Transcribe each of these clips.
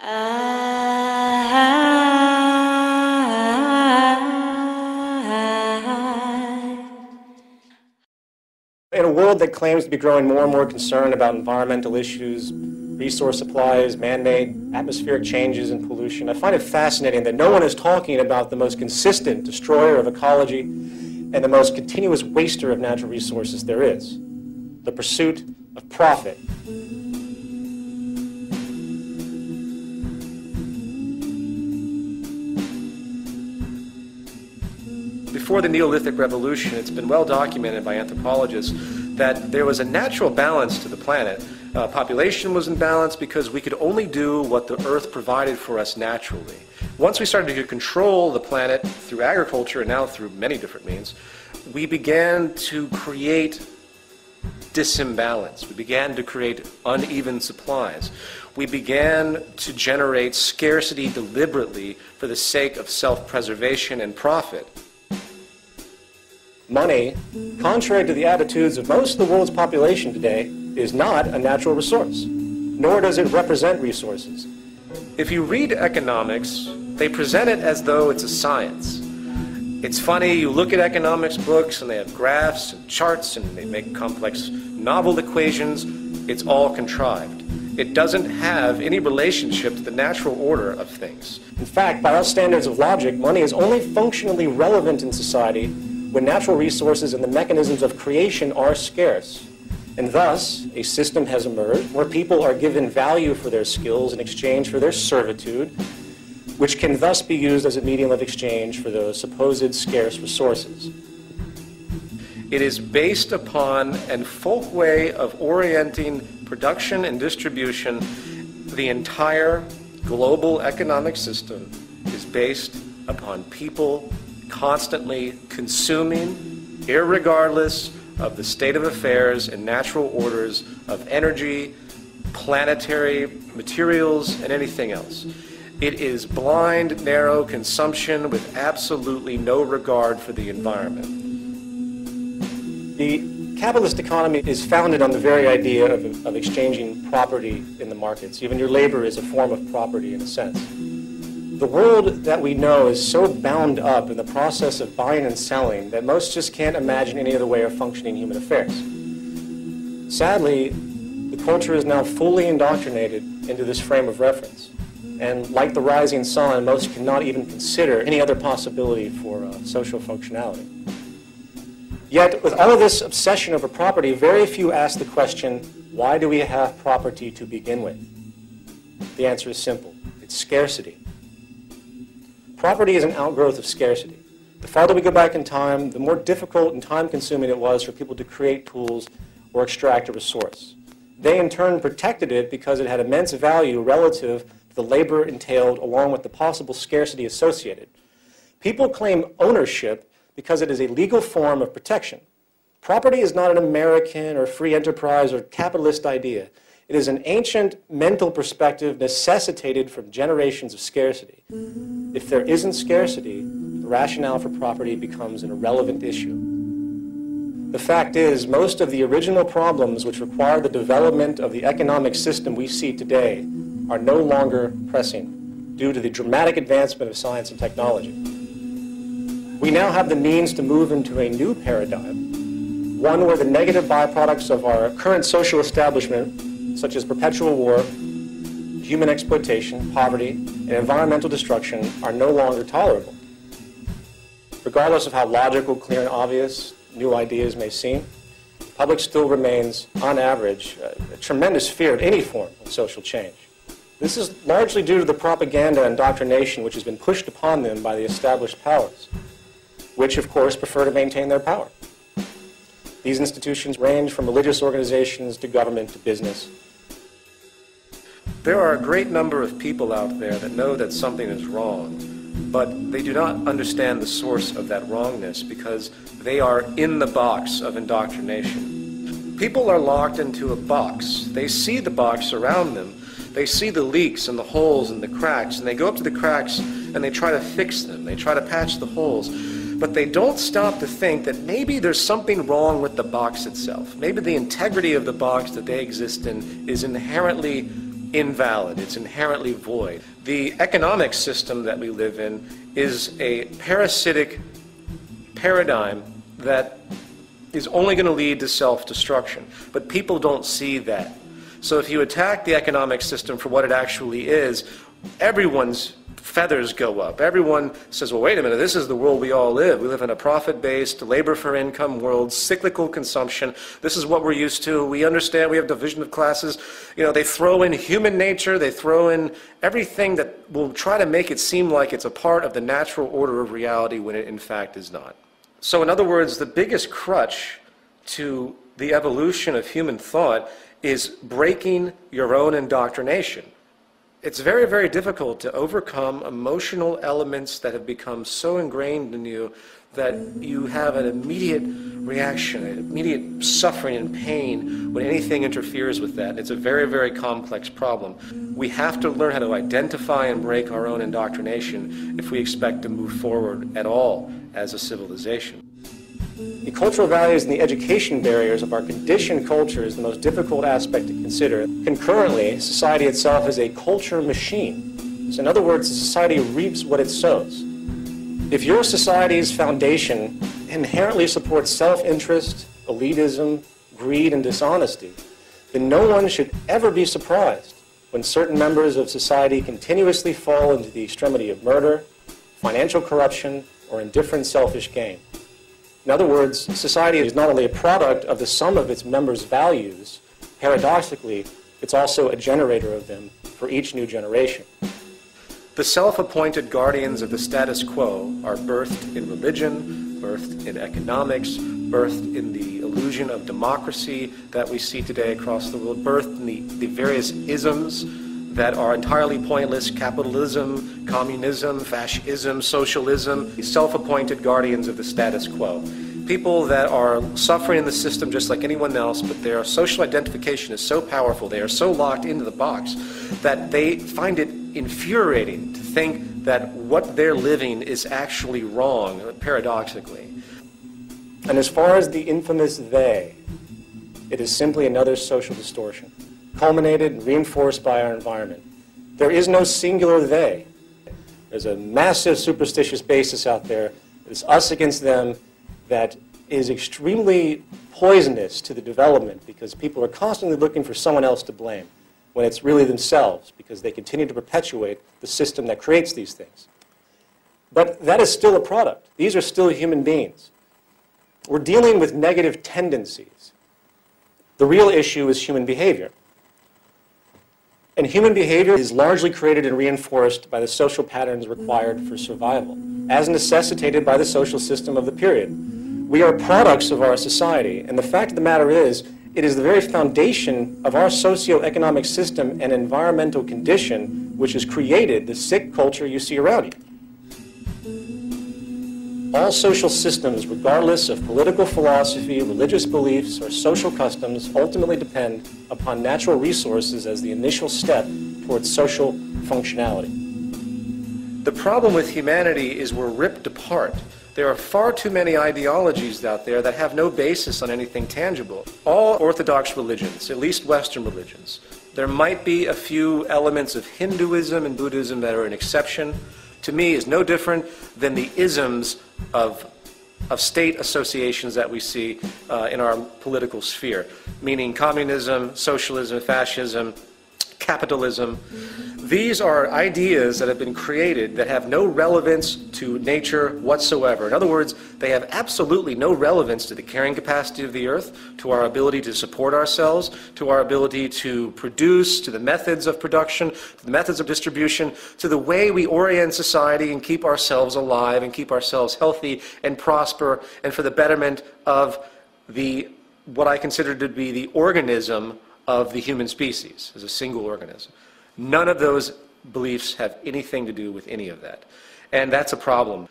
In a world that claims to be growing more and more concerned about environmental issues, resource supplies, man-made atmospheric changes and pollution, I find it fascinating that no one is talking about the most consistent destroyer of ecology and the most continuous waster of natural resources there is, the pursuit of profit. Before the Neolithic Revolution, it's been well documented by anthropologists that there was a natural balance to the planet. Population was in balance because we could only do what the Earth provided for us naturally. Once we started to control the planet through agriculture, and now through many different means, we began to create disimbalance. We began to create uneven supplies. We began to generate scarcity deliberately for the sake of self-preservation and profit. Money, contrary to the attitudes of most of the world's population today, is not a natural resource, nor does it represent resources. If you read economics, they present it as though it's a science. It's funny, you look at economics books and they have graphs and charts and they make complex novel equations. It's all contrived. It doesn't have any relationship to the natural order of things. In fact, by our standards of logic, money is only functionally relevant in society when natural resources and the mechanisms of creation are scarce. And thus, a system has emerged where people are given value for their skills in exchange for their servitude, which can thus be used as a medium of exchange for those supposed scarce resources. It is based upon a folk way of orienting production and distribution. The entire global economic system is based upon people constantly consuming, irregardless of the state of affairs and natural orders of energy, planetary materials, and anything else. It is blind, narrow consumption with absolutely no regard for the environment. The capitalist economy is founded on the very idea of exchanging property in the markets. Even your labor is a form of property in a sense. The world that we know is so bound up in the process of buying and selling that most just can't imagine any other way of functioning human affairs. Sadly, the culture is now fully indoctrinated into this frame of reference. And like the rising sun, most cannot even consider any other possibility for social functionality. Yet, with all of this obsession over property, very few ask the question, why do we have property to begin with? The answer is simple. It's scarcity. Property is an outgrowth of scarcity. The farther we go back in time, the more difficult and time-consuming it was for people to create tools or extract a resource. They, in turn, protected it because it had immense value relative to the labor entailed along with the possible scarcity associated. People claim ownership because it is a legal form of protection. Property is not an American or free enterprise or capitalist idea. It is an ancient mental perspective necessitated from generations of scarcity. If there isn't scarcity, the rationale for property becomes an irrelevant issue. The fact is, most of the original problems which require the development of the economic system we see today are no longer pressing due to the dramatic advancement of science and technology. We now have the means to move into a new paradigm, one where the negative byproducts of our current social establishment, such as perpetual war, human exploitation, poverty, and environmental destruction, are no longer tolerable. Regardless of how logical, clear, and obvious new ideas may seem, the public still remains, on average, a tremendous fear of any form of social change. This is largely due to the propaganda and indoctrination which has been pushed upon them by the established powers, which, of course, prefer to maintain their power. These institutions range from religious organizations to government to business. There are a great number of people out there that know that something is wrong, but they do not understand the source of that wrongness because they are in the box of indoctrination. People are locked into a box. They see the box around them. They see the leaks and the holes and the cracks, and they go up to the cracks and they try to fix them. They try to patch the holes. But they don't stop to think that maybe there's something wrong with the box itself. Maybe the integrity of the box that they exist in is inherently invalid. It's inherently void. The economic system that we live in is a parasitic paradigm that is only going to lead to self-destruction. But people don't see that. So if you attack the economic system for what it actually is, everyone's feathers go up. Everyone says, well, wait a minute, this is the world we all live. We live in a profit-based, labor-for-income world, cyclical consumption. This is what we're used to. We understand we have division of classes. You know, they throw in human nature. They throw in everything that will try to make it seem like it's a part of the natural order of reality when it in fact is not. So in other words, the biggest crutch to the evolution of human thought is breaking your own indoctrination. It's very, very difficult to overcome emotional elements that have become so ingrained in you that you have an immediate reaction, an immediate suffering and pain when anything interferes with that. It's a very, very complex problem. We have to learn how to identify and break our own indoctrination if we expect to move forward at all as a civilization. The cultural values and the education barriers of our conditioned culture is the most difficult aspect to consider. Concurrently, society itself is a culture machine. So in other words, society reaps what it sows. If your society's foundation inherently supports self-interest, elitism, greed, and dishonesty, then no one should ever be surprised when certain members of society continuously fall into the extremity of murder, financial corruption, or indifferent selfish gain. In other words, society is not only a product of the sum of its members' values, paradoxically, it's also a generator of them for each new generation. The self-appointed guardians of the status quo are birthed in religion, birthed in economics, birthed in the illusion of democracy that we see today across the world, birthed in the various isms that are entirely pointless: capitalism, communism, fascism, socialism, self-appointed guardians of the status quo. People that are suffering in the system just like anyone else, but their social identification is so powerful, they are so locked into the box, that they find it infuriating to think that what they're living is actually wrong, paradoxically. And as far as the infamous they, it is simply another social distortion, culminated and reinforced by our environment. There is no singular they. There's a massive superstitious basis out there. It's us against them that is extremely poisonous to the development, because people are constantly looking for someone else to blame when it's really themselves, because they continue to perpetuate the system that creates these things. But that is still a product. These are still human beings. We're dealing with negative tendencies. The real issue is human behavior. And human behavior is largely created and reinforced by the social patterns required for survival, as necessitated by the social system of the period. We are products of our society, and the fact of the matter is, it is the very foundation of our socio-economic system and environmental condition which has created the sick culture you see around you. All social systems, regardless of political philosophy, religious beliefs, or social customs, ultimately depend upon natural resources as the initial step towards social functionality. The problem with humanity is we're ripped apart. There are far too many ideologies out there that have no basis on anything tangible. All orthodox religions, at least Western religions, there might be a few elements of Hinduism and Buddhism that are an exception, to me is no different than the isms of state associations that we see in our political sphere, meaning communism, socialism, fascism, capitalism. These are ideas that have been created that have no relevance to nature whatsoever. In other words, they have absolutely no relevance to the carrying capacity of the earth, to our ability to support ourselves, to our ability to produce, to the methods of production, to the methods of distribution, to the way we orient society and keep ourselves alive and keep ourselves healthy and prosper, and for the betterment of what I consider to be the organism of the human species as a single organism. None of those beliefs have anything to do with any of that. And that's a problem.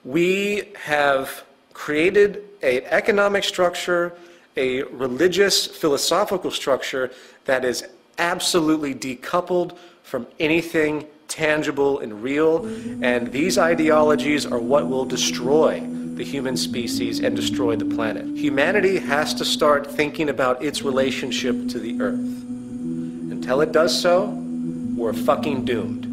We have created an economic structure, a religious, philosophical structure that is absolutely decoupled from anything tangible and real, and these ideologies are what will destroy the human species and destroy the planet. Humanity has to start thinking about its relationship to the earth. And Until it does so, we're fucking doomed.